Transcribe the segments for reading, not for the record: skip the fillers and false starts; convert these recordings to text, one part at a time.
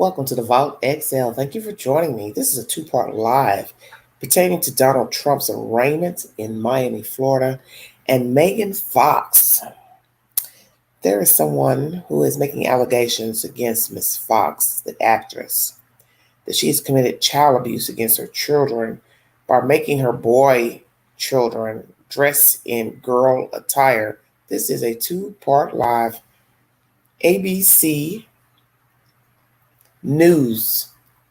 Welcome to the Vault XL. Thank you for joining me. This is a two-part live pertaining to Donald Trump's arraignment in Miami, Florida, and Megan Fox. There is someone who is making allegations against Miss Fox, the actress, that she has committed child abuse against her children by making her boy children dress in girl attire. This is a two-part live. ABC News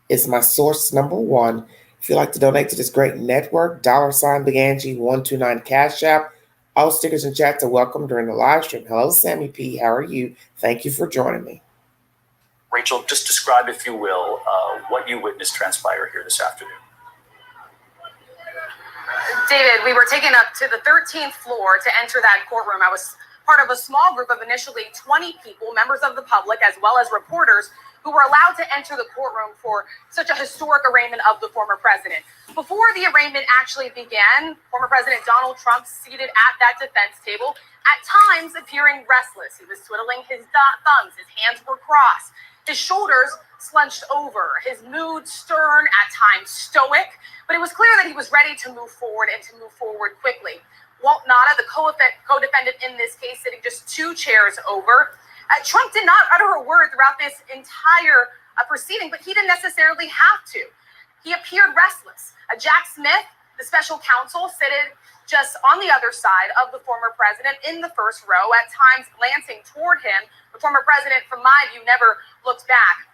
is my source number one. If you'd like to donate to this great network, $BeAngie129 Cash App. All stickers and chats are welcome during the live stream. Hello, Sammy P. How are you? Thank you for joining me. Rachel, just describe, if you will, what you witnessed transpire here this afternoon. David, we were taken up to the 13th floor to enter that courtroom. I was part of a small group of initially 20 people, members of the public, as well as reporters, who were allowed to enter the courtroom for such a historic arraignment of the former president. Before the arraignment actually began, former President Donald Trump seated at that defense table, at times appearing restless. He was twiddling his thumbs, his hands were crossed, his shoulders slunched over, his mood stern, at times stoic, but it was clear that he was ready to move forward and to move forward quickly. Walt Nauta, the co-defendant in this case, sitting just two chairs over. Trump did not utter a word throughout this entire proceeding, but he didn't necessarily have to. He appeared restless. Jack Smith, the special counsel, seated just on the other side of the former president in the first row, at times glancing toward him. The former president, from my view, never looked back.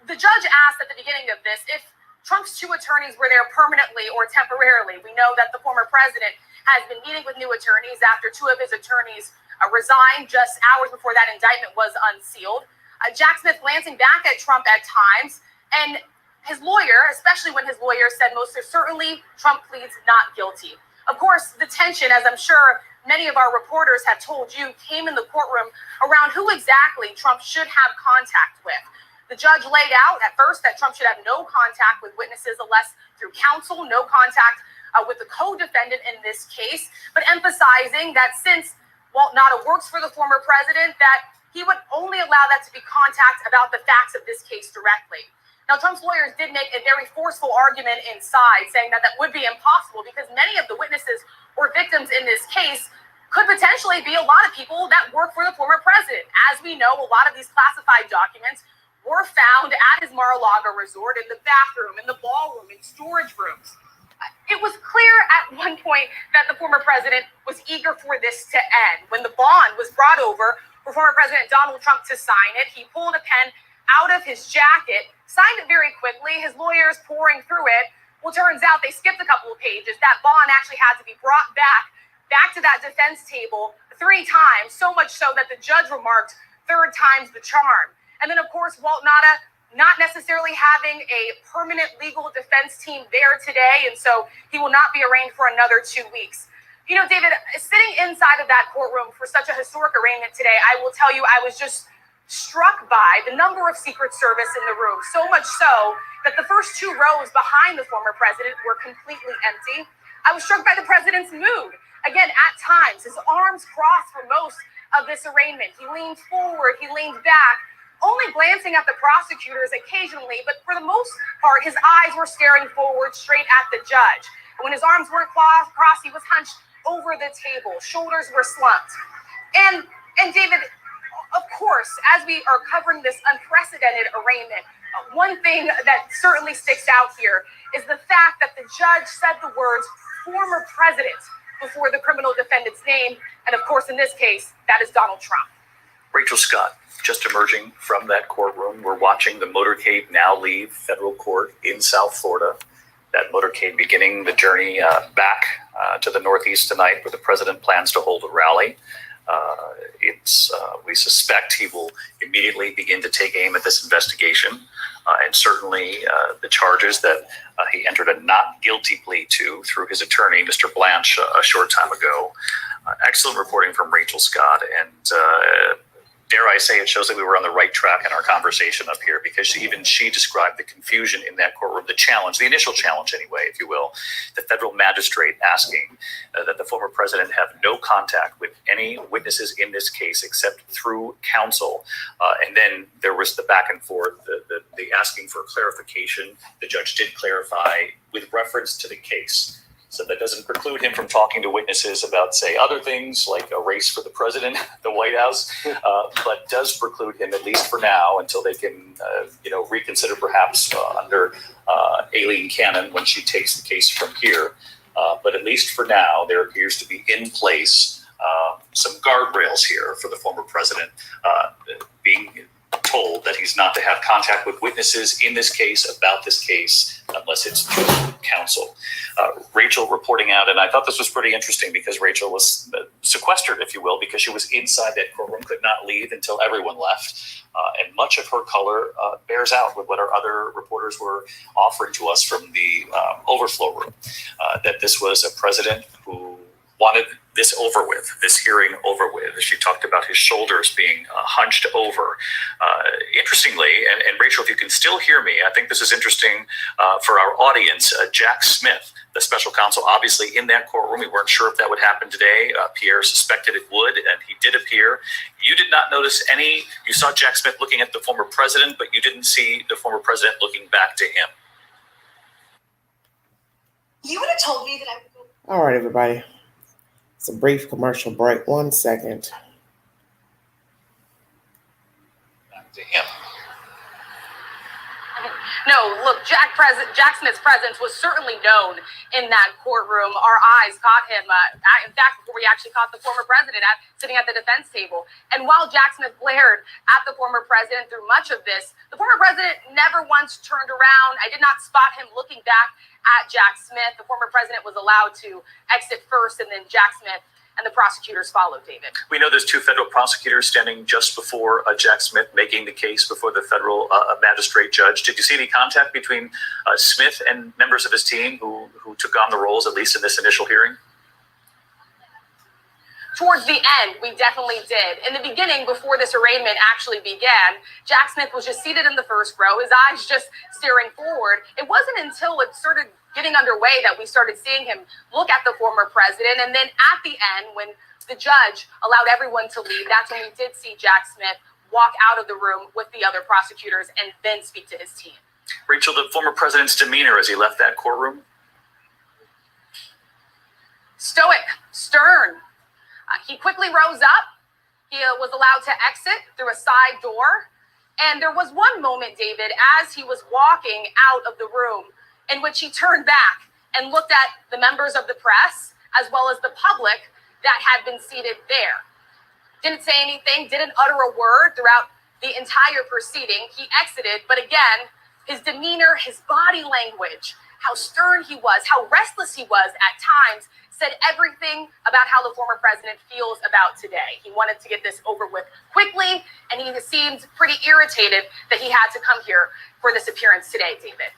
The judge asked at the beginning of this if Trump's two attorneys were there permanently or temporarily. We know that the former president has been meeting with new attorneys after two of his attorneys resigned just hours before that indictment was unsealed. Jack Smith glancing back at Trump at times, and his lawyer, especially when his lawyer said most certainly Trump pleads not guilty. Of course, the tension, as I'm sure many of our reporters have told you, came in the courtroom around who exactly Trump should have contact with. The judge laid out at first that Trump should have no contact with witnesses unless through counsel, no contact with the co-defendant in this case, but emphasizing that since Walt Nauta works for the former president, that he would only allow that to be contact about the facts of this case directly. Now, Trump's lawyers did make a very forceful argument inside, saying that that would be impossible because many of the witnesses or victims in this case could potentially be a lot of people that work for the former president. As we know, a lot of these classified documents were found at his Mar-a-Lago resort, in the bathroom, in the ballroom, in storage rooms. It was clear at one point that the former president was eager for this to end. When the bond was brought over for former President Donald Trump to sign it, he pulled a pen out of his jacket, signed it very quickly, his lawyers pouring through it. Well, turns out they skipped a couple of pages. That bond actually had to be brought back to that defense table 3 times, so much so that the judge remarked, "Third time's the charm." And then, of course, Walt Nauta not necessarily having a permanent legal defense team there today, and so he will not be arraigned for another 2 weeks. You know, David, sitting inside of that courtroom for such a historic arraignment today, I will tell you, I was just struck by the number of Secret Service in the room, so much so that the first 2 rows behind the former president were completely empty. I was struck by the president's mood. Again, at times, his arms crossed for most of this arraignment. He leaned forward, he leaned back, only glancing at the prosecutors occasionally, but for the most part, his eyes were staring forward straight at the judge. And when his arms weren't crossed, he was hunched over the table. Shoulders were slumped. And David, of course, as we are covering this unprecedented arraignment, one thing that certainly sticks out here is the fact that the judge said the words former president before the criminal defendant's name. And of course, in this case, that is Donald Trump. Rachel Scott, just emerging from that courtroom, we're watching the motorcade now leave federal court in South Florida. That motorcade beginning the journey back to the Northeast tonight, where the president plans to hold a rally. We suspect he will immediately begin to take aim at this investigation, and certainly the charges that he entered a not guilty plea to through his attorney, Mr. Blanche, a short time ago. Excellent reporting from Rachel Scott, and dare I say, it shows that we were on the right track in our conversation up here, because even she described the confusion in that courtroom, the challenge, the initial challenge anyway, if you will, the federal magistrate asking that the former president have no contact with any witnesses in this case except through counsel. And then there was the back and forth, the the asking for clarification, the judge did clarify with reference to the case. So that doesn't preclude him from talking to witnesses about, say, other things like a race for the president, the White House, but does preclude him, at least for now, until they can, reconsider perhaps under Aileen Cannon when she takes the case from here. But at least for now, there appears to be in place some guardrails here for the former president, being told that he's not to have contact with witnesses in this case about this case unless it's through counsel. Rachel reporting out, and I thought this was pretty interesting because Rachel was sequestered, if you will, because she was inside that courtroom, could not leave until everyone left. And much of her color bears out with what our other reporters were offering to us from the overflow room, that this was a president who wanted this over with, this hearing over with. She talked about his shoulders being hunched over. Interestingly, and Rachel, if you can still hear me, I think this is interesting for our audience. Jack Smith, the special counsel, obviously in that courtroom. We weren't sure if that would happen today. Pierre suspected it would, and he did appear. You did not notice any, you saw Jack Smith looking at the former president, but you didn't see the former president looking back to him. You would have told me that I would go. All right, everybody. It's a brief commercial break. 1 second. Back to him. No, look, Jack Smith's presence was certainly known in that courtroom. Our eyes caught him. In fact, before we actually caught the former president sitting at the defense table. And while Jack Smith glared at the former president through much of this, the former president never once turned around. I did not spot him looking back at Jack Smith. The former president was allowed to exit first, and then Jack Smith and the prosecutors followed, David. We know there's 2 federal prosecutors standing just before Jack Smith making the case before the federal magistrate judge. Did you see any contact between Smith and members of his team who took on the roles, at least in this initial hearing? Towards the end, we definitely did. In the beginning, before this arraignment actually began, Jack Smith was just seated in the first row, his eyes just staring forward. It wasn't until it started getting underway that we started seeing him look at the former president. And then at the end, when the judge allowed everyone to leave, that's when we did see Jack Smith walk out of the room with the other prosecutors and then speak to his team. Rachel, the former president's demeanor as he left that courtroom? Stoic, stern. He quickly rose up. He was allowed to exit through a side door. And there was one moment, David, as he was walking out of the room in which he turned back and looked at the members of the press as well as the public that had been seated there. Didn't say anything, didn't utter a word throughout the entire proceeding. He exited, but again, his demeanor, his body language, how stern he was, how restless he was at times, said everything about how the former president feels about today. He wanted to get this over with quickly, and he seemed pretty irritated that he had to come here for this appearance today, David.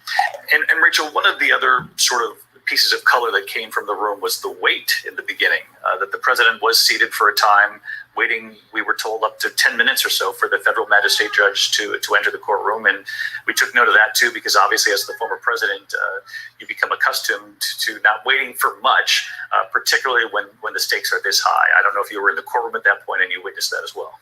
And Rachel, one of the other sort of pieces of color that came from the room was the wait in the beginning, that the president was seated for a time, waiting, we were told, up to 10 minutes or so for the federal magistrate judge to enter the courtroom. And we took note of that too, because obviously as the former president, you become accustomed to not waiting for much, particularly when the stakes are this high. I don't know if you were in the courtroom at that point and you witnessed that as well.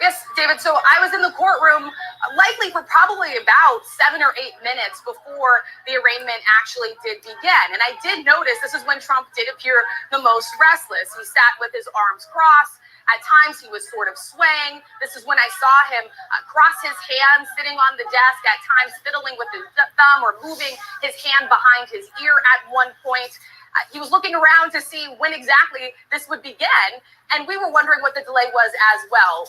Yes, David. So I was in the courtroom likely for probably about 7 or 8 minutes before the arraignment actually did begin. And I did notice this is when Trump did appear the most restless. He sat with his arms crossed. At times he was sort of swaying. This is when I saw him cross his hands, sitting on the desk, at times fiddling with his thumb or moving his hand behind his ear at one point. He was looking around to see when exactly this would begin, and we were wondering what the delay was as well.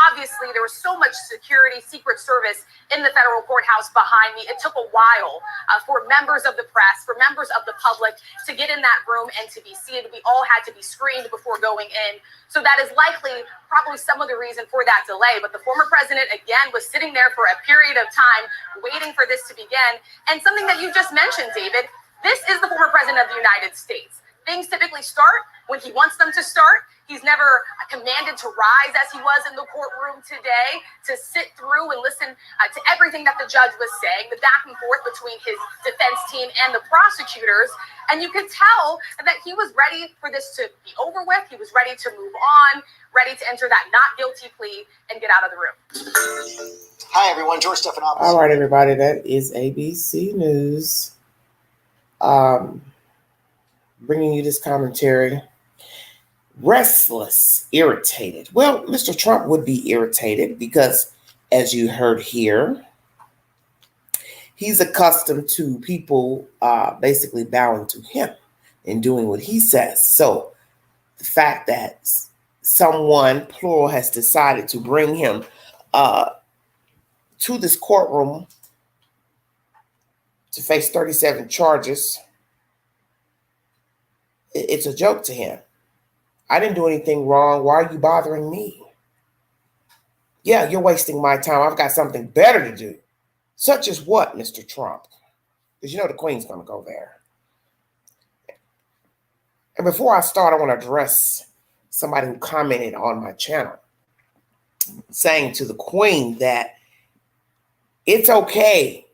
Obviously, there was so much security, Secret Service in the federal courthouse behind me. It took a while for members of the press, for members of the public to get in that room and to be seated. We all had to be screened before going in. So that is likely probably some of the reason for that delay. But the former president, again, was sitting there for a period of time waiting for this to begin. And something that you just mentioned, David, this is the former president of the United States. Things typically start when he wants them to start. He's never commanded to rise as he was in the courtroom today, to sit through and listen to everything that the judge was saying, the back and forth between his defense team and the prosecutors. And you could tell that he was ready for this to be over with. He was ready to move on, ready to enter that not guilty plea and get out of the room. Hi, everyone. George Stephanopoulos. All right, everybody. That is ABC News. Bringing you this commentary. Restless, irritated. Well, Mr. Trump would be irritated because, as you heard here, he's accustomed to people basically bowing to him and doing what he says. So the fact that someone, plural, has decided to bring him to this courtroom to face 37 charges, it's a joke to him. I didn't do anything wrong. Why are you bothering me? Yeah, you're wasting my time. I've got something better to do. Such as what, Mr. Trump? Because you know the Queen's going to go there. And before I start, I want to address somebody who commented on my channel, saying to the Queen that it's okay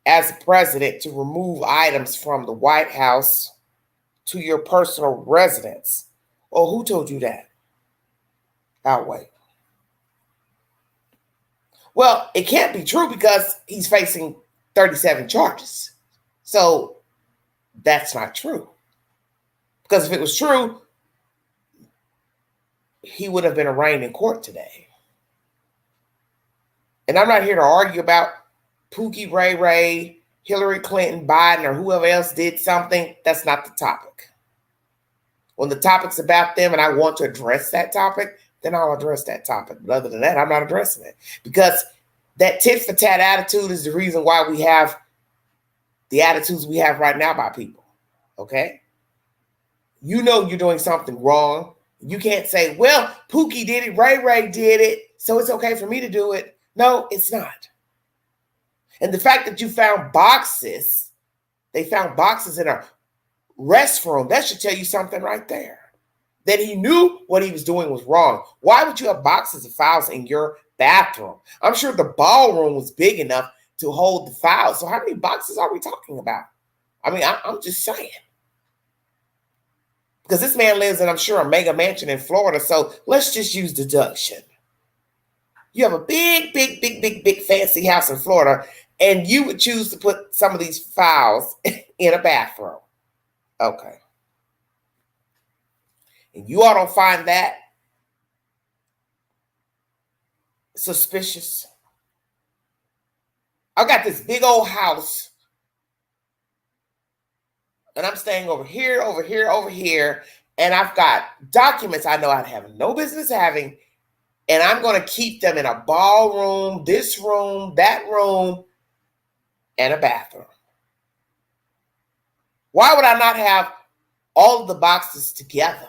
as president to remove items from the White House to your personal residence. Oh, who told you that? I'll wait. Well, it can't be true because he's facing 37 charges. So that's not true. Because if it was true, he would have been arraigned in court today. And I'm not here to argue about Pookie, Ray, Hillary Clinton, Biden, or whoever else did something. That's not the topic. When the topic's about them and I want to address that topic, then I'll address that topic. But other than that, I'm not addressing it. Because that tit for tat attitude is the reason why we have the attitudes we have right now by people. Okay? You know you're doing something wrong. You can't say, well, Pookie did it, Ray did it, so it's okay for me to do it. No, it's not. And the fact that you found boxes, they found boxes in a restroom, that should tell you something right there. That he knew what he was doing was wrong. Why would you have boxes of files in your bathroom? I'm sure the ballroom was big enough to hold the files. So how many boxes are we talking about? I mean, I'm just saying. Because this man lives in, I'm sure, a mega mansion in Florida. So let's just use deduction. You have a big fancy house in Florida, and you would choose to put some of these files in a bathroom. Okay. And you all don't find that suspicious? I got this big old house, and I'm staying over here, and I've got documents I know I have no business having, and I'm going to keep them in a ballroom, this room, that room, and a bathroom. Why would I not have all of the boxes together?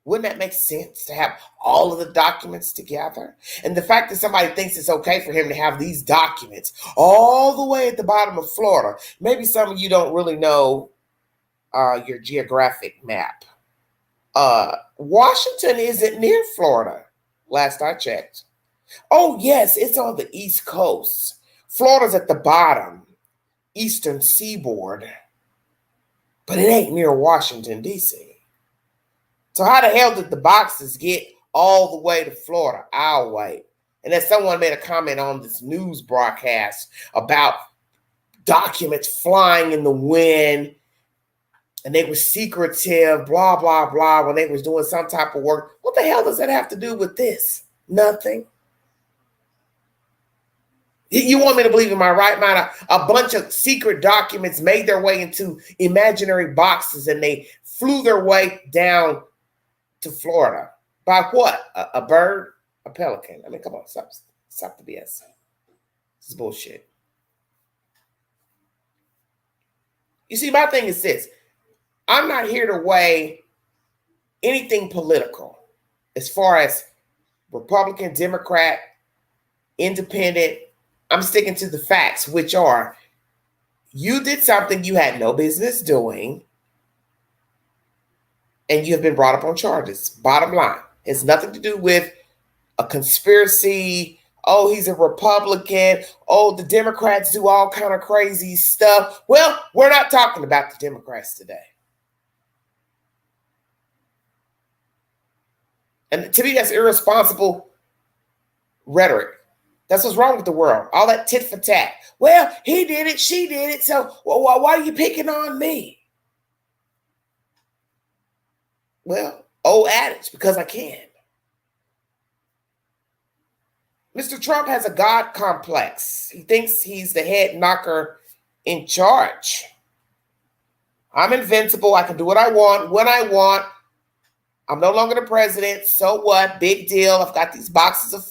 Wouldn't that make sense to have all of the documents together? And the fact that somebody thinks it's okay for him to have these documents all the way at the bottom of Florida, maybe some of you don't really know your geographic map. Washington isn't near Florida, last I checked. Oh, yes, it's on the East Coast. Florida's at the bottom, eastern seaboard. But it ain't near Washington, D.C. So how the hell did the boxes get all the way to Florida? I'll wait. And then someone made a comment on this news broadcast about documents flying in the wind, and they were secretive, blah, blah, blah, when they was doing some type of work. What the hell does that have to do with this? Nothing. You want me to believe in my right mind? A bunch of secret documents made their way into imaginary boxes, and they flew their way down to Florida. By what? A bird? A pelican? I mean, come on, stop the BS. This is bullshit. You see, my thing is this. I'm not here to weigh anything political as far as Republican, Democrat, Independent. I'm sticking to the facts, which are you did something you had no business doing, and you have been brought up on charges. Bottom line. It has nothing to do with a conspiracy. Oh, he's a Republican. Oh, the Democrats do all kind of crazy stuff. Well, we're not talking about the Democrats today. And to me, that's irresponsible rhetoric. That's what's wrong with the world. All that tit for tat. Well, he did it, she did it, so why are you picking on me? Well, old adage, because I can. Mr. Trump has a God complex. He thinks he's the head knocker in charge. I'm invincible. I can do what I want, when I want. I'm no longer the president. So what? Big deal. I've got these boxes of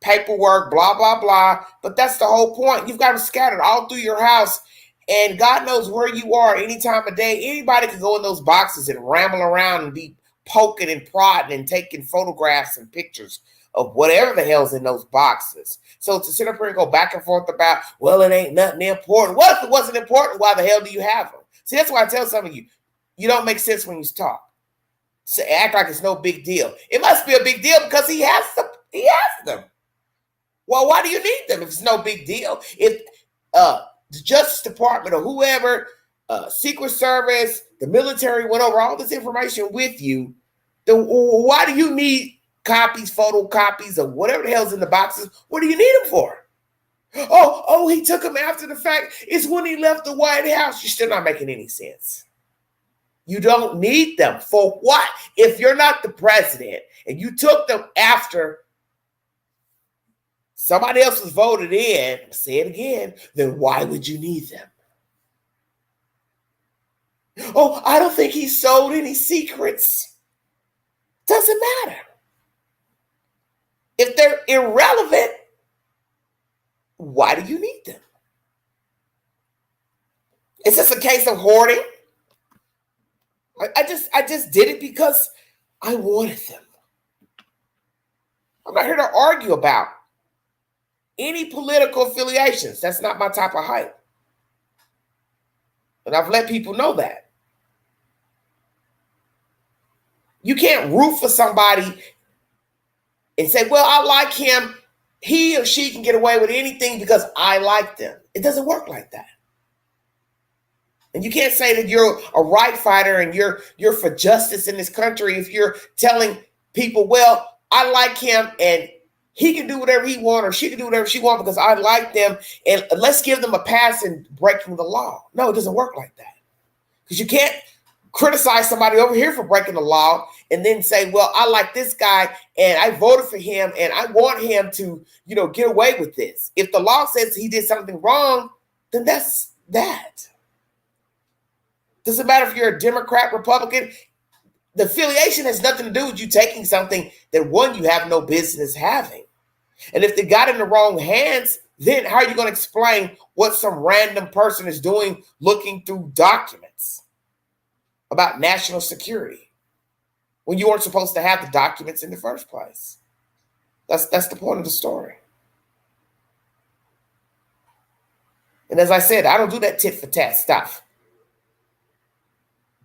paperwork, blah, blah, blah. But that's the whole point. You've got them scattered all through your house. And God knows where you are any time of day. Anybody can go in those boxes and ramble around and be poking and prodding and taking photographs and pictures of whatever the hell's in those boxes. So to sit up here and go back and forth about, well, it ain't nothing important. What if it wasn't important? Why the hell do you have them? See, that's why I tell some of you, you don't make sense when you talk. So act like it's no big deal. It must be a big deal because he has them. He has them. Well, why do you need them if it's no big deal? If the Justice Department or whoever, Secret Service, the military went over all this information with you, then why do you need copies, photocopies of whatever the hell's in the boxes? What do you need them for? Oh, he took them after the fact. It's when he left the White House. You're still not making any sense. You don't need them. For what? If you're not the president and you took them after somebody else was voted in, say it again, then why would you need them? Oh, I don't think he sold any secrets. Doesn't matter. If they're irrelevant, why do you need them? Is this a case of hoarding? I just did it because I wanted them. I'm not here to argue about any political affiliations. That's not my type of hype. And I've let people know that. You can't root for somebody and say, well, I like him. He or she can get away with anything because I like them. It doesn't work like that. And you can't say that you're a right fighter and you're for justice in this country if you're telling people, well, I like him and he can do whatever he wants or she can do whatever she wants because I like them and let's give them a pass in breaking the law. No, it doesn't work like that. Because you can't criticize somebody over here for breaking the law and then say, well, I like this guy and I voted for him and I want him to, get away with this. If the law says he did something wrong, then that's that. Doesn't matter if you're a Democrat, Republican. The affiliation has nothing to do with you taking something that, one, you have no business having. And if they got in the wrong hands, then how are you going to explain what some random person is doing looking through documents about national security when you weren't supposed to have the documents in the first place? That's the point of the story. And as I said, I don't do that tit for tat stuff.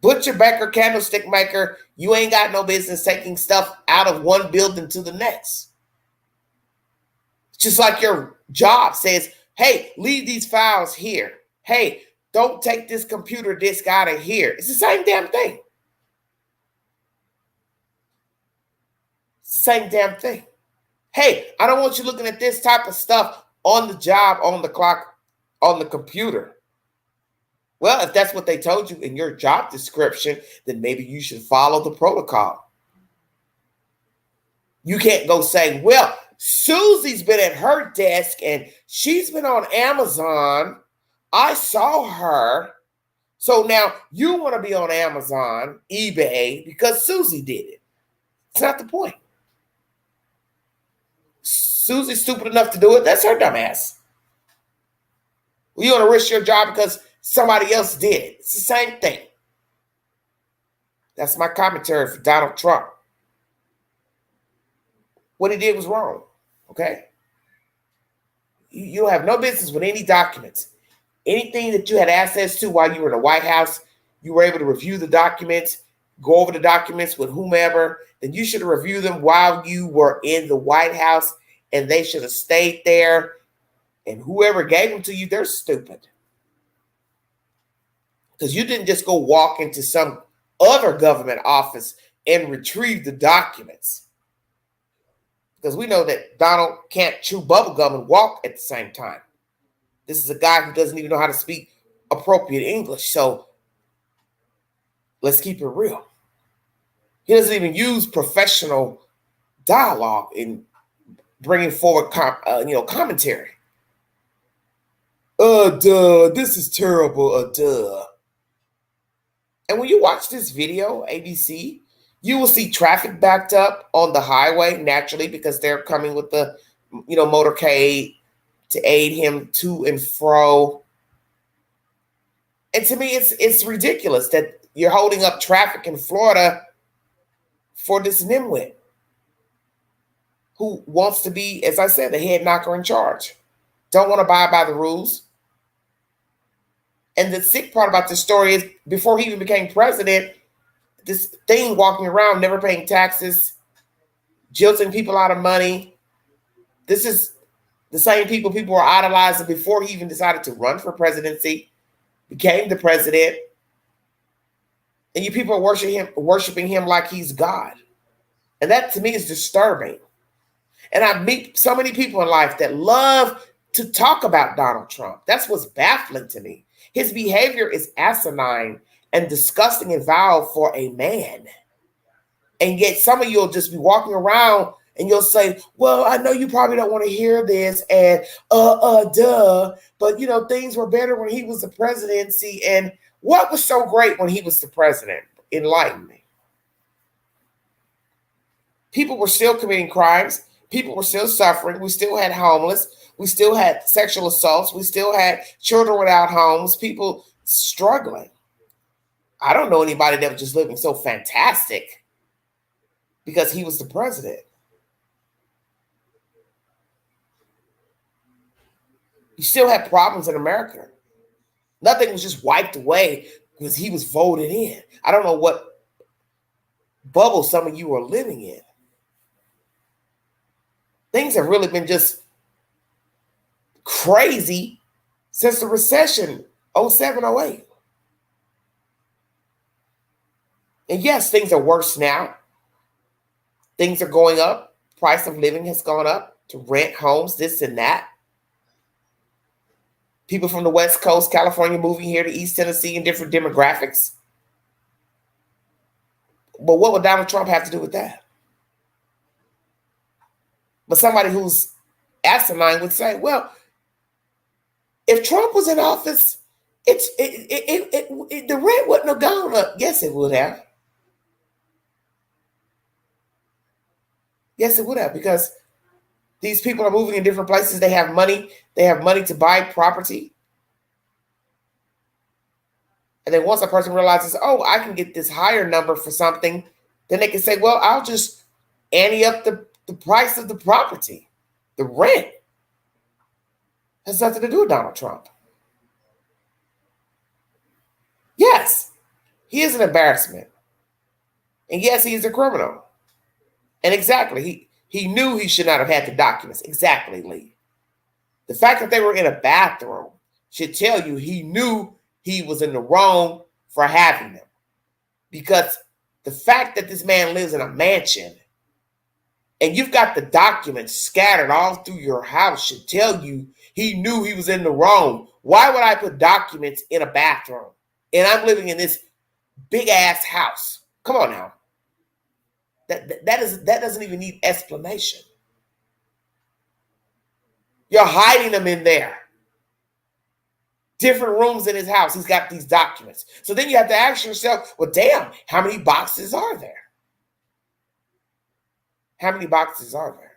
Butcher, baker, candlestick maker, you ain't got no business taking stuff out of one building to the next. It's just like your job says, hey, leave these files here. Hey, don't take this computer disk out of here. It's the same damn thing. It's the same damn thing. Hey, I don't want you looking at this type of stuff on the job, on the clock, on the computer. Well, if that's what they told you in your job description, then maybe you should follow the protocol. You can't go say, well, Susie's been at her desk and she's been on Amazon. I saw her. So now you want to be on Amazon, eBay, because Susie did it. It's not the point. Susie's stupid enough to do it. That's her dumb ass. You want to risk your job because somebody else did it. It's the same thing. That's my commentary for Donald Trump. What he did was wrong, okay? You don't have no business with any documents. Anything that you had access to while you were in the White House, you were able to review the documents, go over the documents with whomever, then you should have reviewed them while you were in the White House, and they should have stayed there. And whoever gave them to you, they're stupid. Because you didn't just go walk into some other government office and retrieve the documents. Because we know that Donald can't chew bubblegum and walk at the same time. This is a guy who doesn't even know how to speak appropriate English. So let's keep it real. He doesn't even use professional dialogue in bringing forward commentary. Duh, this is terrible, duh. And when you watch this video, ABC, you will see traffic backed up on the highway naturally because they're coming with the, motorcade to aid him to and fro. And to me, it's ridiculous that you're holding up traffic in Florida for this nimwit who wants to be, as I said, the head knocker in charge. Don't want to abide by the rules. And the sick part about this story is before he even became president, this thing walking around, never paying taxes, jilting people out of money. This is the same people were idolizing before he even decided to run for presidency, became the president. And you people are worshiping him like he's God. And that to me is disturbing. And I meet so many people in life that love to talk about Donald Trump. That's what's baffling to me. His behavior is asinine and disgusting and vile for a man. And yet some of you will just be walking around and you'll say, well, I know you probably don't want to hear this and duh, but things were better when he was the presidency. And what was so great when he was the president? Enlighten me. People were still committing crimes. People were still suffering. We still had homeless. We still had sexual assaults. We still had children without homes, people struggling. I don't know anybody that was just living so fantastic because he was the president. You still had problems in America. Nothing was just wiped away because he was voted in. I don't know what bubble some of you are living in. Things have really been just crazy since the recession, 07, 08. And yes, things are worse now. Things are going up. Price of living has gone up to rent homes, this and that. People from the West Coast, California, moving here to East Tennessee in different demographics. But what would Donald Trump have to do with that? But somebody who's asinine would say, well, if Trump was in office, the rent wouldn't have gone up. Yes, it would have. Yes, it would have, because these people are moving in different places. They have money. They have money to buy property. And then once a person realizes, oh, I can get this higher number for something, then they can say, well, I'll just ante up the price of the property, the rent. Has nothing to do with Donald Trump. Yes, he is an embarrassment. And yes, he is a criminal. And exactly, he knew he should not have had the documents. Exactly, Lee. The fact that they were in a bathroom should tell you he knew he was in the wrong for having them. Because the fact that this man lives in a mansion and you've got the documents scattered all through your house should tell you he knew he was in the wrong. Why would I put documents in a bathroom? And I'm living in this big ass house. Come on now. That doesn't even need explanation. You're hiding them in there. Different rooms in his house. He's got these documents. So then you have to ask yourself, well, damn, how many boxes are there? How many boxes are there?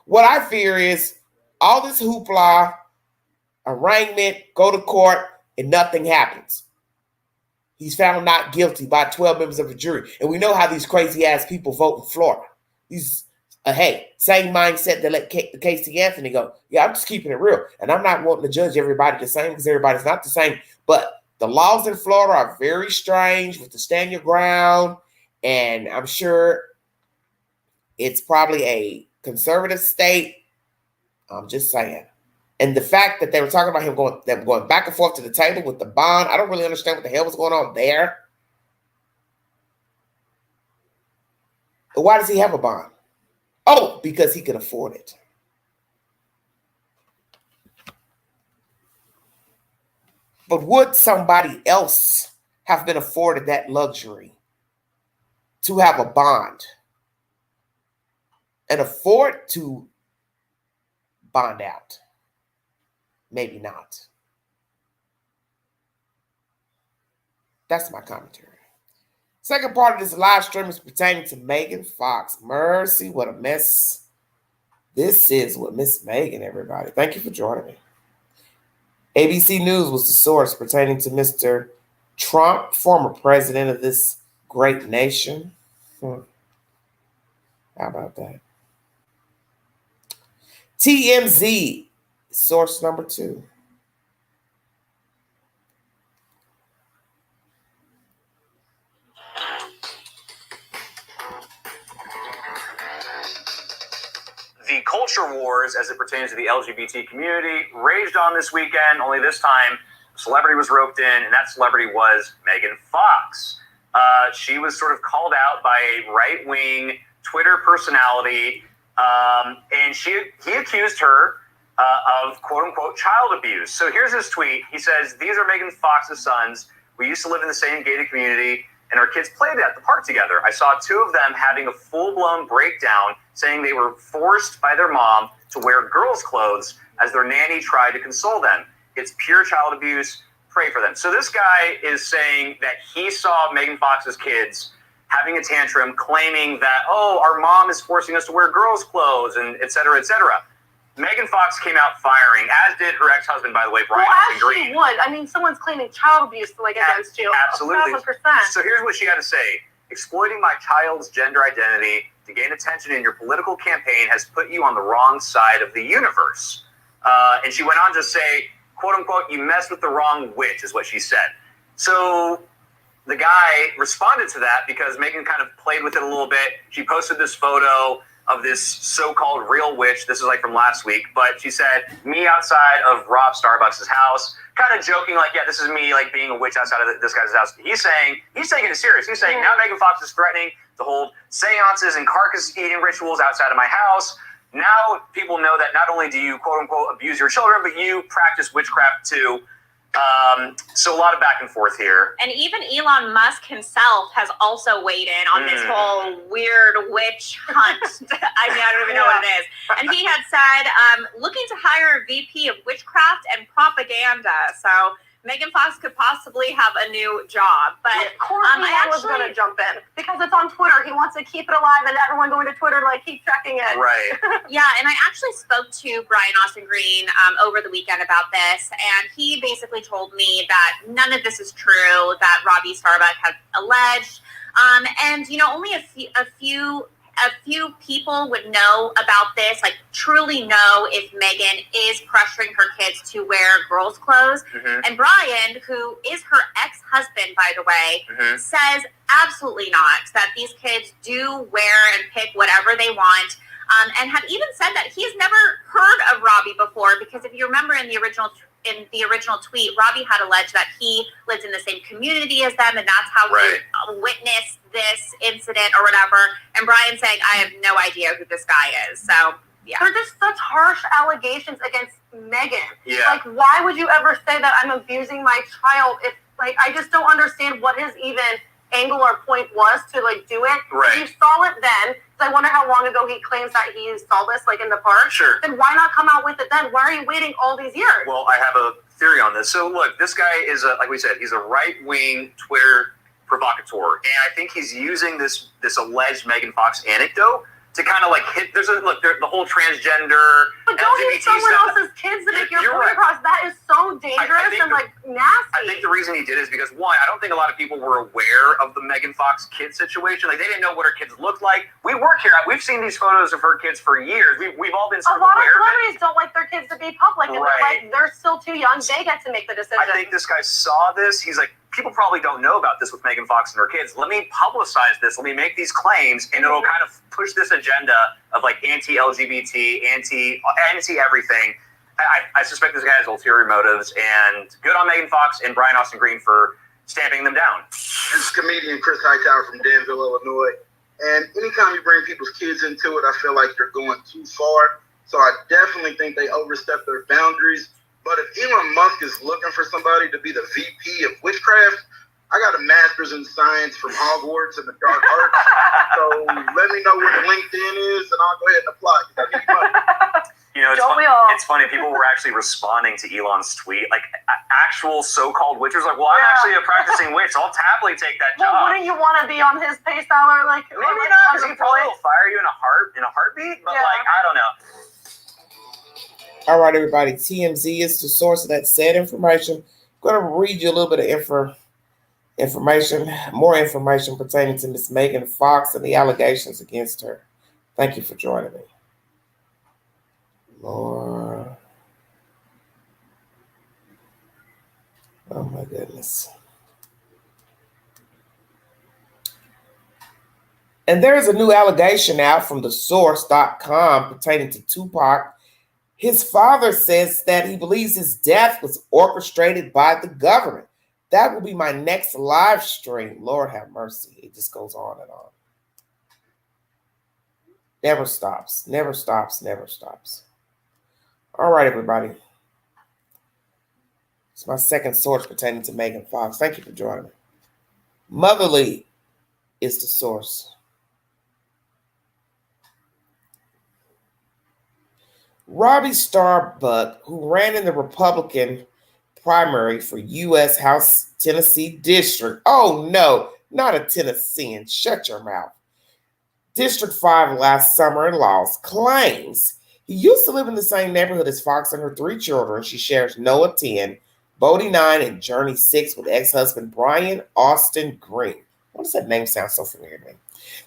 What I fear is all this hoopla, arraignment, go to court, and nothing happens. He's found not guilty by 12 members of a jury. And we know how these crazy ass people vote in Florida. These, same mindset that let Casey Anthony go. Yeah, I'm just keeping it real. And I'm not wanting to judge everybody the same because everybody's not the same. But the laws in Florida are very strange with the stand your ground. And I'm sure it's probably a conservative state. I'm just saying. And the fact that they were talking about him going back and forth to the table with the bond, I don't really understand what the hell was going on there. But why does he have a bond? Oh, because he could afford it. But would somebody else have been afforded that luxury to have a bond and afford to bond out? Maybe not. That's my commentary. Second part of this live stream is pertaining to Megan Fox. Mercy, what a mess this is with Miss Meghan, everybody. Thank you for joining me. ABC News was the source pertaining to Mr. Trump, former president of this great nation. How about that? TMZ, source number 2. The culture wars, as it pertains to the LGBT community, raged on this weekend. Only this time, a celebrity was roped in, and that celebrity was Megan Fox. She was sort of called out by a right-wing Twitter personality, and he accused her of quote-unquote child abuse. So here's his tweet. He says, "These are Megan Fox's sons. We used to live in the same gated community, and our kids played at the park together. I saw 2 of them having a full-blown breakdown, saying they were forced by their mom to wear girls' clothes as their nanny tried to console them. It's pure child abuse. Pray for them." So this guy is saying that he saw Megan Fox's kids having a tantrum, claiming that, oh, our mom is forcing us to wear girls' clothes, and et cetera, et cetera. Megan Fox came out firing, as did her ex-husband, by the way, Brian Austin Green. She would. I mean, someone's claiming child abuse against you. Absolutely. 1,000%. So here's what she had to say. "Exploiting my child's gender identity to gain attention in your political campaign has put you on the wrong side of the universe." And she went on to say, quote unquote, "You messed with the wrong witch," is what she said. So the guy responded to that because Megan kind of played with it a little bit. She posted this photo of this so-called real witch. This is like from last week, but she said, "Me outside of Rob Starbucks' house," kind of joking like, yeah, this is me like being a witch outside of this guy's house. He's taking it serious. He's saying, now Megan Fox is threatening to hold seances and carcass eating rituals outside of my house. Now people know that not only do you quote unquote abuse your children, but you practice witchcraft too. So a lot of back and forth here. And even Elon Musk himself has also weighed in on this whole weird witch hunt. I mean, I don't even know what it is. And he had said, looking to hire a VP of witchcraft and propaganda. So Megan Fox could possibly have a new job. But I was going to jump in because it's on Twitter. He wants to keep it alive and everyone going to Twitter like keep checking it. Right. Yeah, and I actually spoke to Brian Austin Green over the weekend about this, and he basically told me that none of this is true, that Robbie Starbuck has alleged. And, you know, only a few people would know about this, like truly know if Meghan is pressuring her kids to wear girls' clothes. And Brian, who is her ex-husband, by the way, says absolutely not, that these kids do wear and pick whatever they want. And had even said that he's never heard of Robbie before, because if you remember in the original tweet, Robbie had alleged that he lived in the same community as them, and that's how he witnessed this incident or whatever. And Brian saying, I have no idea who this guy is. So, yeah. They're just such harsh allegations against Meghan. Yeah. Like, why would you ever say that I'm abusing my child? If, like, I just don't understand what his even angle or point was to, like, do it. Right. If you saw it then, because I wonder how long ago he claims that he saw this, like, in the park. Sure. Then why not come out with it then? Why are you waiting all these years? Well, I have a theory on this. So, look, this guy is, like we said, he's a right-wing Twitter provocateur. And I think he's using this alleged Megan Fox anecdote to kind of like hit. The whole transgender. But don't LGBT use someone stuff. else's kids to make your You're point right. across. That is so dangerous and like nasty. I think the reason he did is because, one, I don't think a lot of people were aware of the Megan Fox kid situation. Like, they didn't know what her kids looked like. We work here. We've seen these photos of her kids for years. We've all been sort a lot of aware of it. celebrities don't like their kids to be public, and they're still too young. They get to make the decision. I think this guy saw this. He's like, people probably don't know about this with Megan Fox and her kids. Let me publicize this. Let me make these claims, and it'll kind of push this agenda of like anti-LGBT, anti-everything. I suspect this guy has ulterior motives, and good on Megan Fox and Brian Austin Green for stamping them down. This is comedian Chris Hightower from Danville, Illinois. And anytime you bring people's kids into it, I feel like you're going too far. So I definitely think they overstep their boundaries. But if Elon Musk is looking for somebody to be the VP of witchcraft, I got a master's in science from Hogwarts and the dark arts. So let me know where the LinkedIn is, and I'll go ahead and apply. I need money. You know, it's funny. People were actually responding to Elon's tweet, like actual so-called witchers, like, well, I'm actually a practicing witch. So I'll happily take that job. Well, wouldn't you want to be on his pay salary? Like, maybe not, because he probably will fire you in a heartbeat. But like, I don't know. All right, everybody. TMZ is the source of that said information. I'm going to read you a little bit of more information pertaining to Miss Megan Fox and the allegations against her. Thank you for joining me. Lord. Oh my goodness. And there is a new allegation out from the source.com pertaining to Tupac. His father says that he believes his death was orchestrated by the government. That will be my next live stream. Lord have mercy. It just goes on and on. Never stops. Never stops. Never stops. All right, everybody. It's my second source pertaining to Megan Fox. Thank you for joining me. Motherly is the source. Robbie Starbuck, who ran in the Republican primary for U.S. House Tennessee District. Oh, no, not a Tennessean. Shut your mouth. District 5 last summer in Laws claims he used to live in the same neighborhood as Fox and her 3 children. She shares Noah 10, Bodie 9, and Journey 6 with ex-husband Brian Austin Green. Why does that name sound so familiar to me?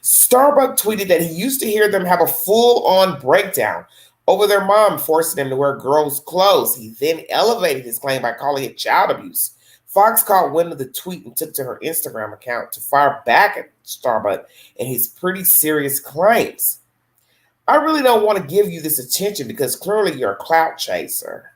Starbuck tweeted that he used to hear them have a full-on breakdown over their mom forcing them to wear girls' clothes. He then elevated his claim by calling it child abuse. Fox caught wind of the tweet and took to her Instagram account to fire back at Starbuck and his pretty serious claims. I really don't want to give you this attention because clearly you're a clout chaser.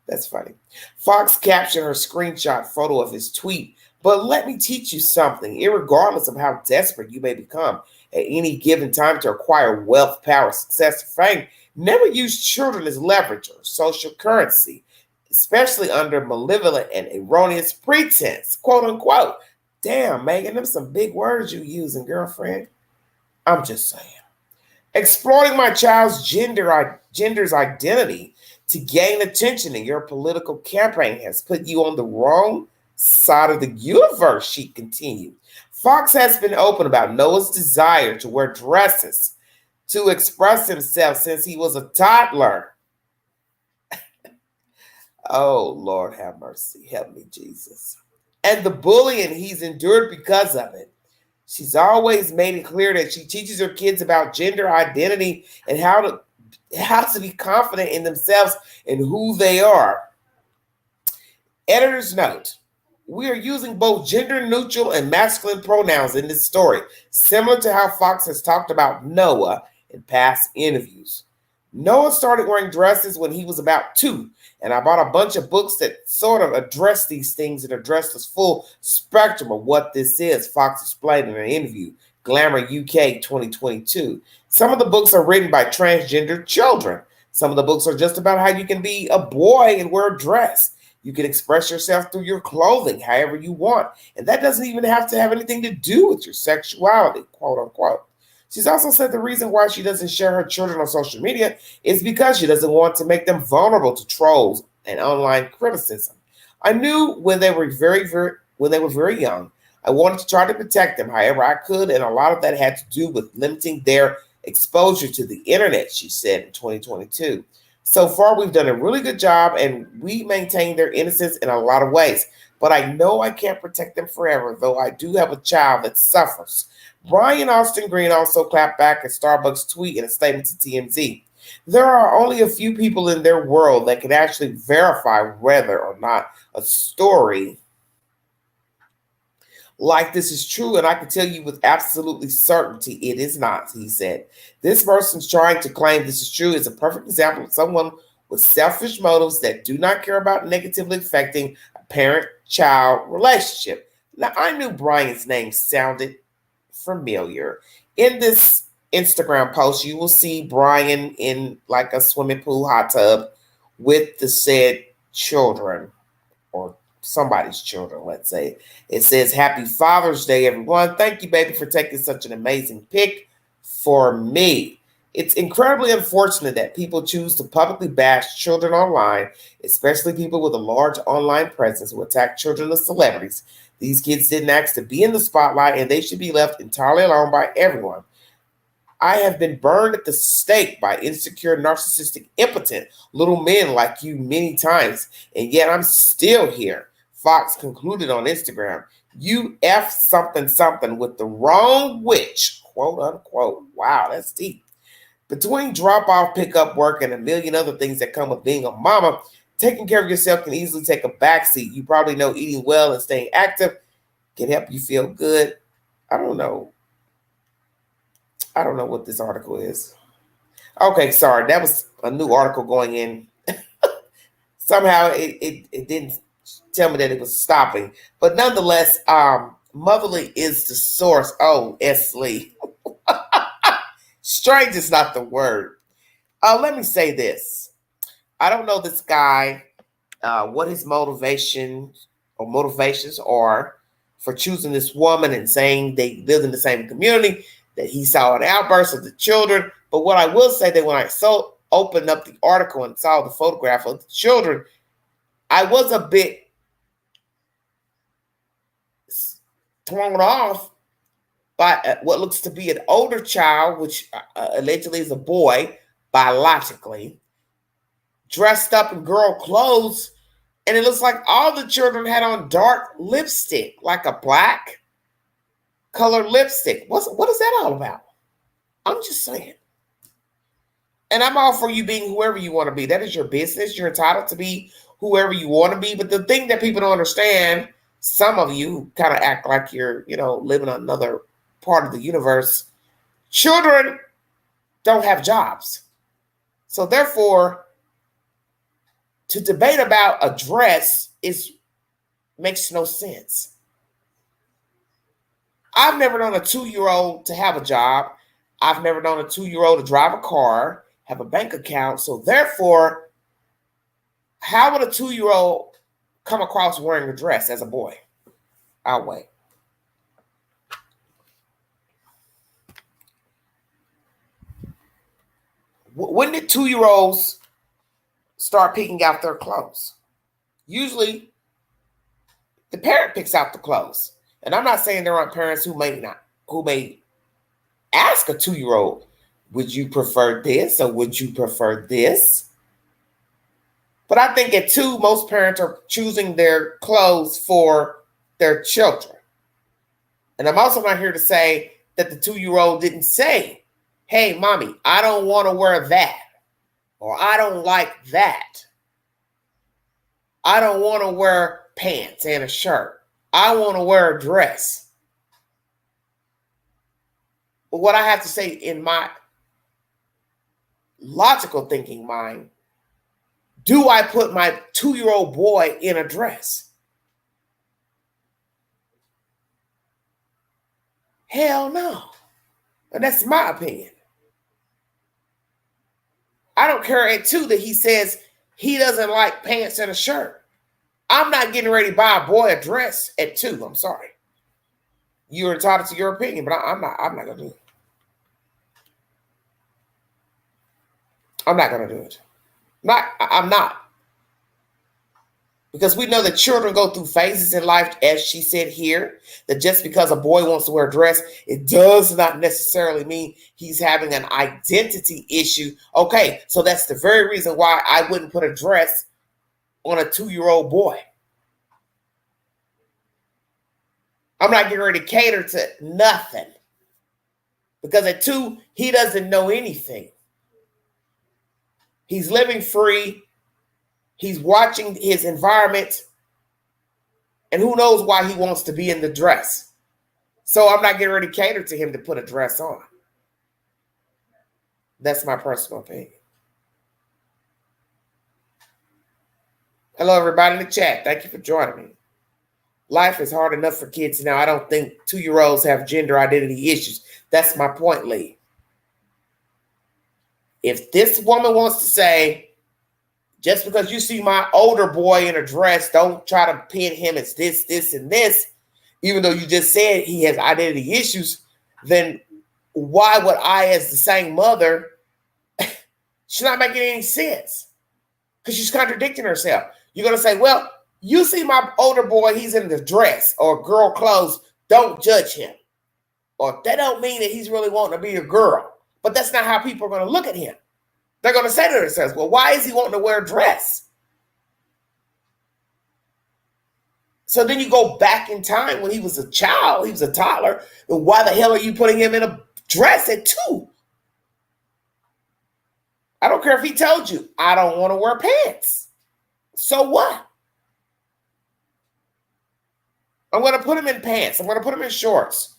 That's funny. Fox captioned her screenshot photo of his tweet, but let me teach you something. Irregardless of how desperate you may become at any given time to acquire wealth, power, success, or fame, never use children as leverage or social currency, especially under malevolent and erroneous pretense, quote unquote. Damn, Megan, them some big words you using, girlfriend. I'm just saying. Exploiting my child's gender's identity to gain attention in your political campaign has put you on the wrong side of the universe, she continued. Fox has been open about Noah's desire to wear dresses to express himself since he was a toddler. Oh, Lord have mercy. Help me, Jesus. And the bullying he's endured because of it. She's always made it clear that she teaches her kids about gender identity and how to be confident in themselves and who they are. Editor's note. We are using both gender-neutral and masculine pronouns in this story, similar to how Fox has talked about Noah in past interviews. Noah started wearing dresses when he was about 2, and I bought a bunch of books that sort of address these things and address the full spectrum of what this is, Fox explained in an interview, Glamour UK 2022. Some of the books are written by transgender children. Some of the books are just about how you can be a boy and wear a dress. You can express yourself through your clothing however you want. And that doesn't even have to have anything to do with your sexuality, quote unquote. She's also said the reason why she doesn't share her children on social media is because she doesn't want to make them vulnerable to trolls and online criticism. I knew when they were very young, I wanted to try to protect them however I could, and a lot of that had to do with limiting their exposure to the internet, she said in 2022. So far, we've done a really good job, and we maintain their innocence in a lot of ways. But I know I can't protect them forever, though I do have a child that suffers. Brian Austin Green also clapped back at Starbuck's tweet in a statement to TMZ. There are only a few people in their world that can actually verify whether or not a story like this is true, and I can tell you with absolutely certainty it is not, he said. This person's trying to claim this is true is a perfect example of someone with selfish motives that do not care about negatively affecting a parent-child relationship. Now, I knew Brian's name sounded familiar. In this Instagram post, you will see Brian in like a swimming pool hot tub with the said children, or somebody's children, let's say. It says, "Happy Father's Day, everyone. Thank you, baby, for taking such an amazing pic for me. It's incredibly unfortunate that people choose to publicly bash children online, especially people with a large online presence who attack children as celebrities. These kids didn't ask to be in the spotlight, and they should be left entirely alone by everyone. I have been burned at the stake by insecure, narcissistic, impotent little men like you many times, and yet I'm still here." Fox concluded on Instagram, "You F something something with the wrong witch," quote unquote. Wow, that's deep. "Between drop-off, pickup work, and a million other things that come with being a mama, taking care of yourself can easily take a backseat. You probably know eating well and staying active can help you feel good." I don't know what this article is. Okay, sorry. That was a new article going in. Somehow it didn't tell me that it was stopping. But nonetheless, motherly is the source. Oh, S. Lee. Strange is not the word. Let me say this. I don't know this guy, what his motivations are for choosing this woman and saying they live in the same community, that he saw an outburst of the children. But what I will say, that when I opened up the article and saw the photograph of the children, I was a bit thrown off by what looks to be an older child, which allegedly is a boy biologically, dressed up in girl clothes. And it looks like all the children had on dark lipstick, like a black colored lipstick. What is that all about? I'm just saying. And I'm all for you being whoever you want to be. That is your business. You're entitled to be whoever you want to be. But the thing that people don't understand, some of you kind of act like you're, living on another part of the universe. Children don't have jobs. So therefore, to debate about a dress makes no sense. I've never known a 2-year-old to have a job. I've never known a 2-year-old to drive a car, have a bank account. So therefore, how would a 2-year-old come across wearing a dress as a boy? I'll wait. When did 2-year-olds start picking out their clothes? Usually, the parent picks out the clothes. And I'm not saying there aren't parents who may ask a 2-year-old, would you prefer this or would you prefer this? But I think at 2, most parents are choosing their clothes for their children. And I'm also not here to say that the 2-year-old didn't say, "Hey, mommy, I don't want to wear that," or "I don't like that. I don't want to wear pants and a shirt. I want to wear a dress." But what I have to say in my logical thinking mind, do I put my 2-year-old boy in a dress? Hell no. And that's my opinion. I don't care at 2 that he says he doesn't like pants and a shirt. I'm not getting ready to buy a boy a dress at 2. I'm sorry. You're entitled to your opinion, but I'm not going to do it. I'm not going to do it. I'm not. Because we know that children go through phases in life, as she said here, that just because a boy wants to wear a dress, it does not necessarily mean he's having an identity issue. Okay, so that's the very reason why I wouldn't put a dress on a 2-year-old boy. I'm not getting ready to cater to nothing. Because at 2, he doesn't know anything. He's living free. He's watching his environment. And who knows why he wants to be in the dress. So I'm not getting ready to cater to him to put a dress on. That's my personal opinion. Hello, everybody in the chat. Thank you for joining me. Life is hard enough for kids now. I don't think 2-year-olds have gender identity issues. That's my point, Lee. If this woman wants to say, just because you see my older boy in a dress, don't try to pin him as this, this, and this, even though you just said he has identity issues, then why would I, as the same mother, she's not making any sense? Because she's contradicting herself. You're going to say, well, you see my older boy, he's in the dress or girl clothes, don't judge him. Or that don't mean that he's really wanting to be a girl. But that's not how people are going to look at him. They're going to say to themselves, well, why is he wanting to wear a dress? So then you go back in time when he was a child, he was a toddler. And why the hell are you putting him in a dress at 2? I don't care if he told you, I don't want to wear pants. So what? I'm going to put him in pants. I'm going to put him in shorts.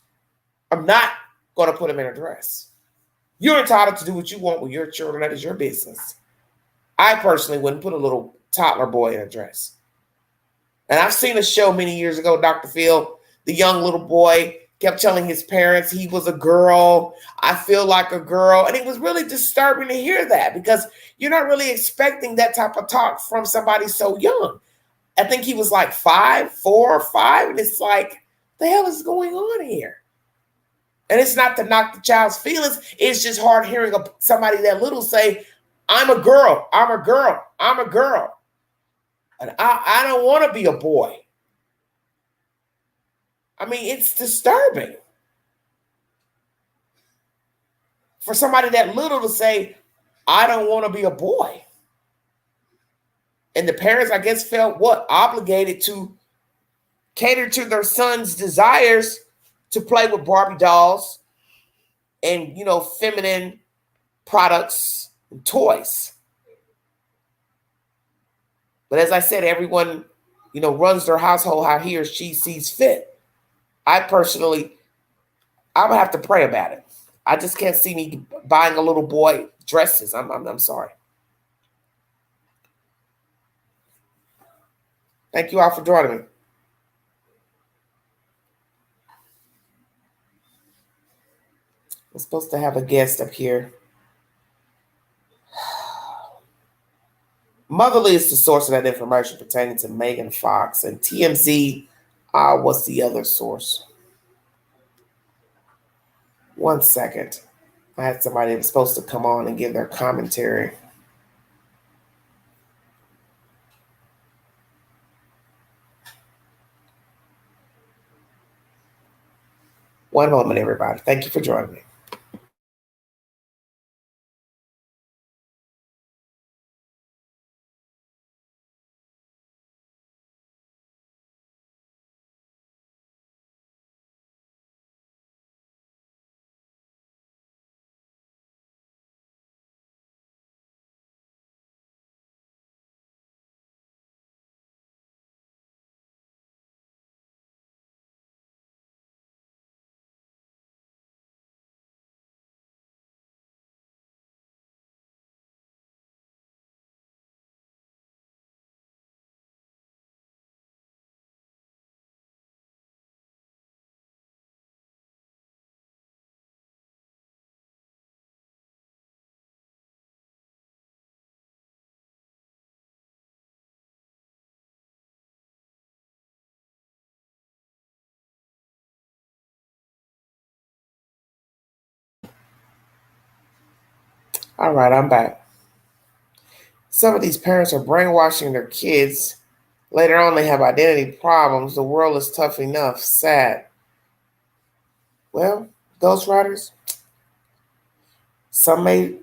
I'm not going to put him in a dress. You're entitled to do what you want with your children. That is your business. I personally wouldn't put a little toddler boy in a dress. And I've seen a show many years ago, Dr. Phil, the young little boy kept telling his parents he was a girl. I feel like a girl. And it was really disturbing to hear that because you're not really expecting that type of talk from somebody so young. I think he was like 4 or 5. And it's like, what the hell is going on here? And it's not to knock the child's feelings. It's just hard hearing somebody that little say, I'm a girl. I'm a girl. I'm a girl. And I don't want to be a boy. I mean, it's disturbing for somebody that little to say, I don't want to be a boy. And the parents, I guess, felt obligated to cater to their son's desires to play with Barbie dolls and, feminine products and toys. But as I said, everyone, runs their household how he or she sees fit. I personally, I would have to pray about it. I just can't see me buying a little boy dresses. I'm sorry. Thank you all for joining me. I'm supposed to have a guest up here. Motherly is the source of that information pertaining to Megan Fox, and TMZ was the other source. 1 second. I had somebody that was supposed to come on and give their commentary. One moment, everybody. Thank you for joining me. All right, I'm back. Some of these parents are brainwashing their kids. Later on, they have identity problems. The world is tough enough. Sad. Well, ghostwriters, some may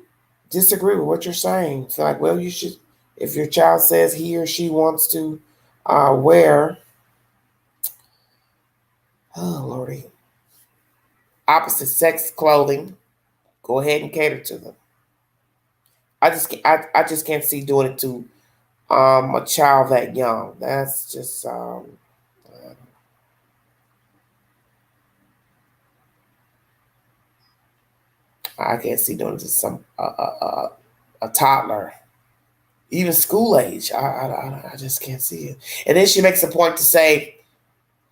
disagree with what you're saying. Feel like, well, you should, if your child says he or she wants to wear, oh, Lordy, opposite sex clothing, go ahead and cater to them. I just can't see doing it to a child that young. That's just I can't see doing it to some a toddler, even school age. I just can't see it. And then she makes a point to say,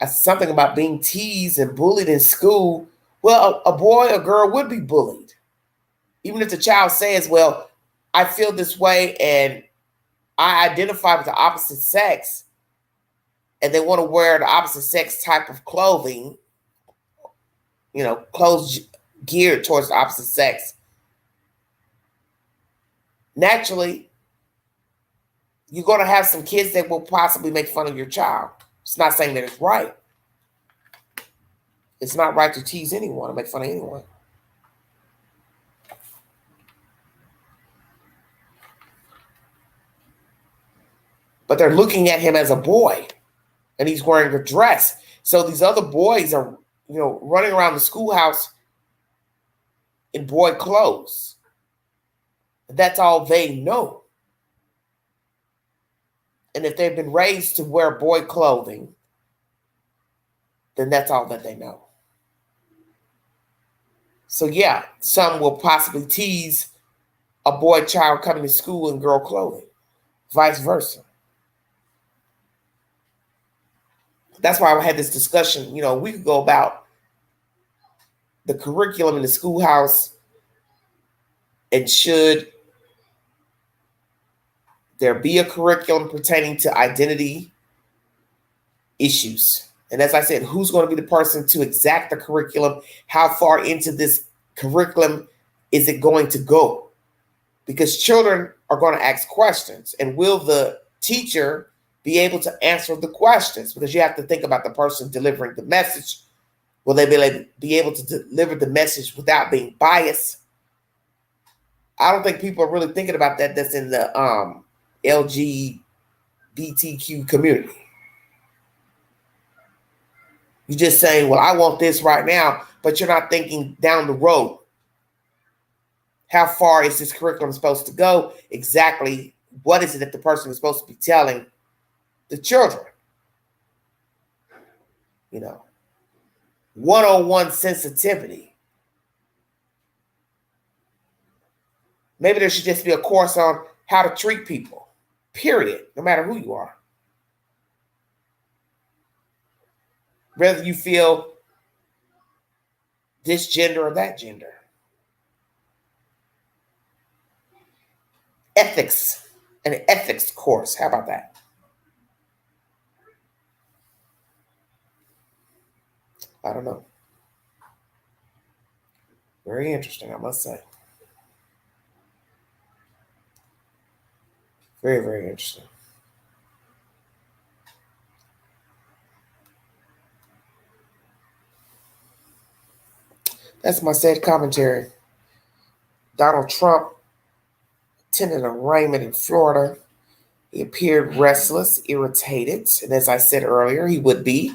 something about being teased and bullied in school. Well, a boy or girl would be bullied. Even if the child says, well, I feel this way and I identify with the opposite sex, and they want to wear the opposite sex type of clothing, clothes geared towards the opposite sex. Naturally, you're going to have some kids that will possibly make fun of your child. It's not saying that it's right. It's not right to tease anyone or make fun of anyone. But they're looking at him as a boy, and he's wearing a dress. So these other boys are, running around the schoolhouse in boy clothes. That's all they know. And if they've been raised to wear boy clothing, then that's all that they know. So yeah, some will possibly tease a boy child coming to school in girl clothing, vice versa. That's why I had this discussion, a week ago about the curriculum in the schoolhouse, and should there be a curriculum pertaining to identity issues? And as I said, who's going to be the person to exact the curriculum? How far into this curriculum is it going to go? Because children are going to ask questions, and will the teacher be able to answer the questions? Because you have to think about the person delivering the message. Will they be able to deliver the message without being biased? I don't think people are really thinking about that. That's in the LGBTQ community. You're just saying, well, I want this right now, but you're not thinking down the road. How far is this curriculum supposed to go? Exactly what is it that the person is supposed to be telling the children? 101 sensitivity. Maybe there should just be a course on how to treat people, period, no matter who you are. Whether you feel this gender or that gender. Ethics, an ethics course. How about that? I don't know. Very interesting, I must say. Very, very interesting. That's my sad commentary. Donald Trump attended an arraignment in Florida. He appeared restless, irritated, and as I said earlier, he would be,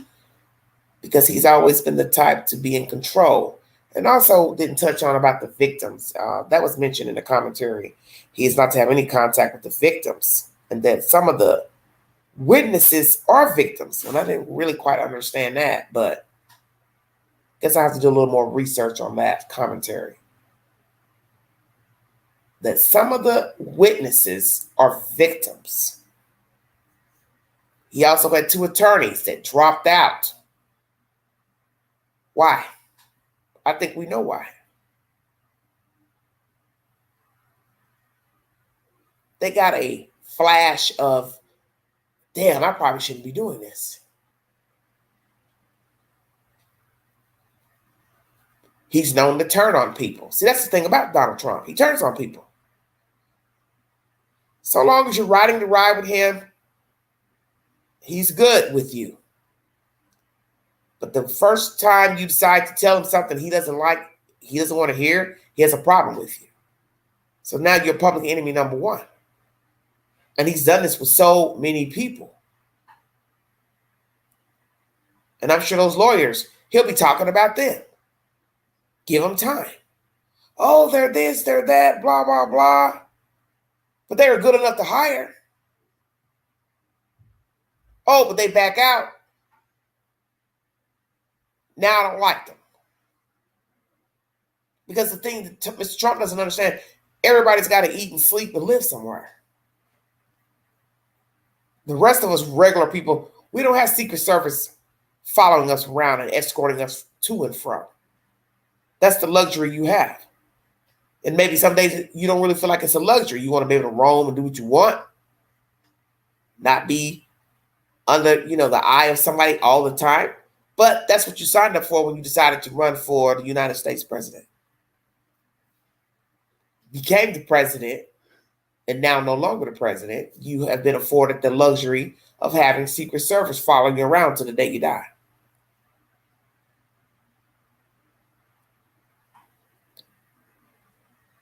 because he's always been the type to be in control. And also didn't touch on about the victims. That was mentioned in the commentary. He is not to have any contact with the victims, and that some of the witnesses are victims. And I didn't really quite understand that, but I guess I have to do a little more research on that commentary. That some of the witnesses are victims. He also had 2 attorneys that dropped out. Why? I think we know why. They got a flash of, damn, I probably shouldn't be doing this. He's known to turn on people. See, that's the thing about Donald Trump. He turns on people. So long as you're riding the ride with him, he's good with you. But the first time you decide to tell him something he doesn't like, he doesn't want to hear, he has a problem with you. So now you're public enemy number 1. And he's done this with so many people. And I'm sure those lawyers, he'll be talking about them. Give them time. Oh, they're this, they're that, blah, blah, blah. But they were good enough to hire. Oh, but they back out. Now I don't like them. Because the thing that Mr. Trump doesn't understand, everybody's got to eat and sleep and live somewhere. The rest of us regular people, we don't have Secret Service following us around and escorting us to and from. That's the luxury you have. And maybe some days you don't really feel like it's a luxury. You want to be able to roam and do what you want, not be under, the eye of somebody all the time. But that's what you signed up for when you decided to run for the United States president. Became the president, and now no longer the president. You have been afforded the luxury of having Secret Service following you around to the day you die.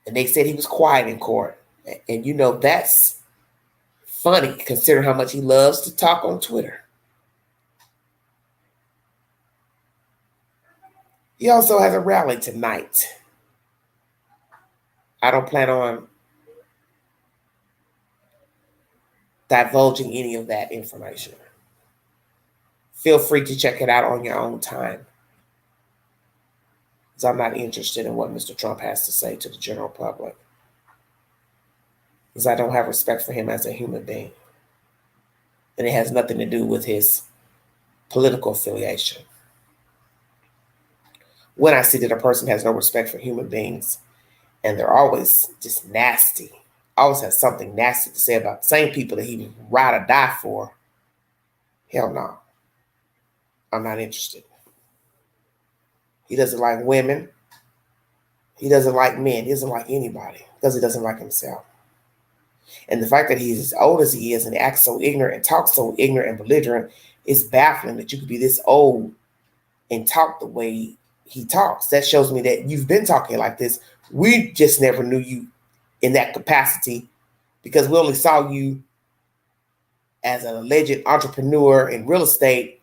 And they said he was quiet in court. And that's funny considering how much he loves to talk on Twitter. He also has a rally tonight. I don't plan on divulging any of that information. Feel free to check it out on your own time, because I'm not interested in what Mr. Trump has to say to the general public, because I don't have respect for him as a human being. And it has nothing to do with his political affiliation. When I see that a person has no respect for human beings and they're always just nasty, always has something nasty to say about the same people that he would ride or die for, hell no. I'm not interested. He doesn't like women. He doesn't like men. He doesn't like anybody because he doesn't like himself. And the fact that he's as old as he is and acts so ignorant and talks so ignorant and belligerent is baffling, that you could be this old and talk the way he talks. That shows me that you've been talking like this. We just never knew you in that capacity because we only saw you as an alleged entrepreneur in real estate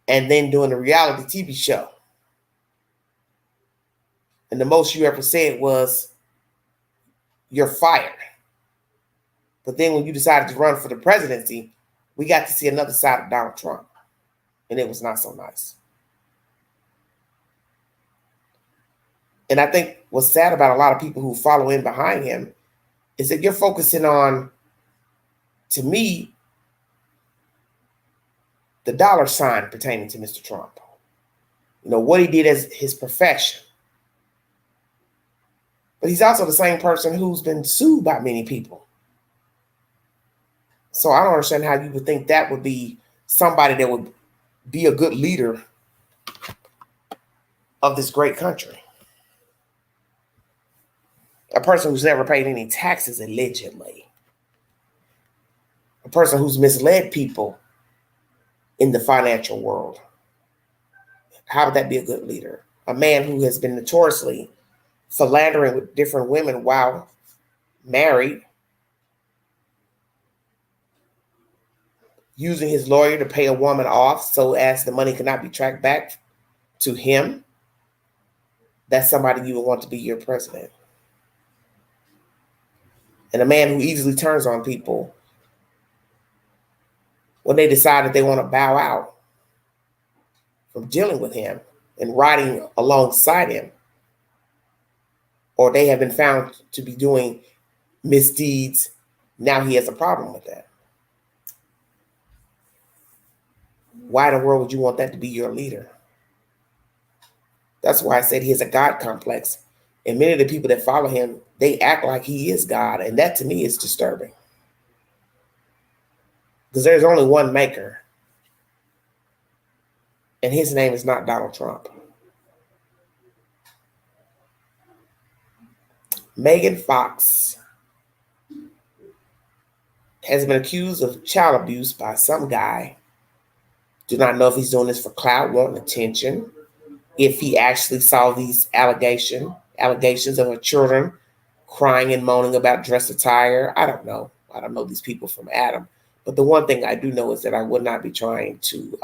and then doing a reality TV show. And the most you ever said was, "You're fired." But then when you decided to run for the presidency, we got to see another side of Donald Trump. And it was not so nice. And I think what's sad about a lot of people who follow in behind him is that you're focusing on, to me, the dollar sign pertaining to Mr. Trump. What he did as his profession. But he's also the same person who's been sued by many people. So I don't understand how you would think that would be somebody that would be a good leader of this great country. A person who's never paid any taxes, allegedly. A person who's misled people in the financial world. How would that be a good leader? A man who has been notoriously philandering with different women while married, using his lawyer to pay a woman off so as the money cannot be tracked back to him. That's somebody you would want to be your president. And a man who easily turns on people when they decide that they want to bow out from dealing with him and riding alongside him, or they have been found to be doing misdeeds. Now he has a problem with that. Why in the world would you want that to be your leader? That's why I said he has a God complex. And many of the people that follow him, they act like he is God. And that to me is disturbing. Because there's only one maker. And his name is not Donald Trump. Megan Fox has been accused of child abuse by some guy. Do not know if he's doing this for clout, wanting attention. If he actually saw these allegations of her children crying and moaning about dress attire. I don't know. I don't know these people from Adam. But the one thing I do know is that I would not be trying to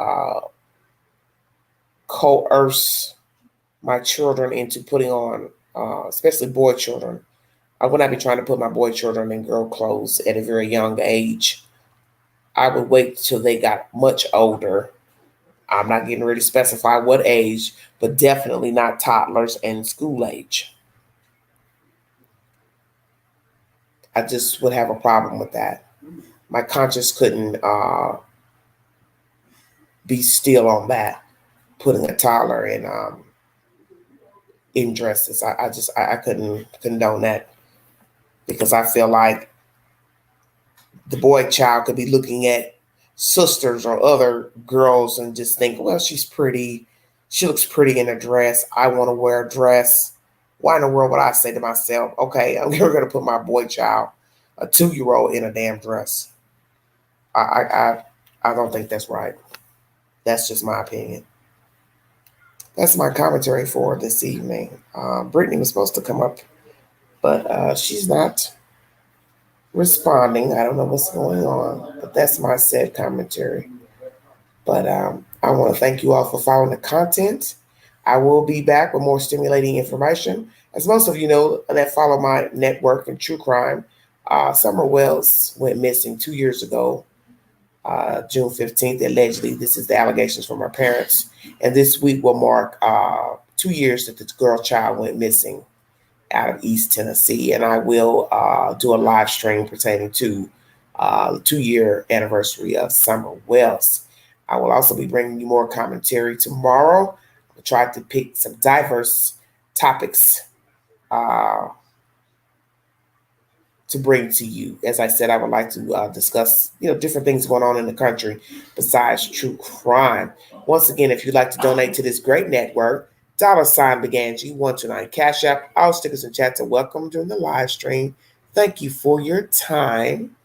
coerce my children into putting on, especially boy children. I would not be trying to put my boy children in girl clothes at a very young age. I would wait till they got much older. I'm not getting ready to specify what age, but definitely not toddlers and school age. I just would have a problem with that. My conscience couldn't be still on that. putting a toddler in dresses. I couldn't condone that, because I feel like the boy child could be looking at sisters or other girls and just think, well, she's pretty. She looks pretty in a dress. I want to wear a dress. Why in the world would I say to myself, okay, I'm never going to put my boy child, a 2-year-old, in a damn dress? I don't think that's right. That's just my opinion. That's my commentary for this evening. Brittany was supposed to come up, but she's not responding. I don't know what's going on, but that's my said commentary. But I want to thank you all for following the content. I will be back with more stimulating information. As most of you know that follow my network in true crime, Summer Wells went missing 2 years ago, June 15th. Allegedly, this is the allegations from her parents. And this week will mark 2 years that the girl child went missing out of East Tennessee. And I will do a live stream pertaining to the 2-year anniversary of Summer Wells. I will also be bringing you more commentary tomorrow. I'll try to pick some diverse topics to bring to you. As I said, I would like to discuss, different things going on in the country besides true crime. Once again, if you'd like to donate to this great network, $Beganji129 Cash App. All stickers and chats are welcome during the live stream. Thank you for your time.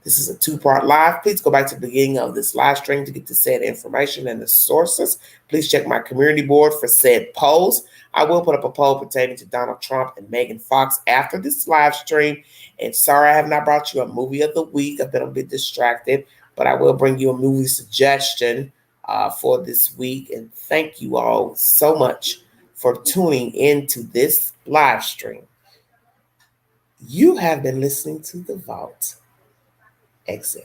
This is a 2-part live. Please go back to the beginning of this live stream to get the said information and the sources. Please check my community board for said polls. I will put up a poll pertaining to Donald Trump and Megan Fox after this live stream. And sorry I have not brought you a movie of the week. I've been a bit distracted, but I will bring you a movie suggestion for this week. And thank you all so much for tuning into this live stream. You have been listening to The Vault. Exhale.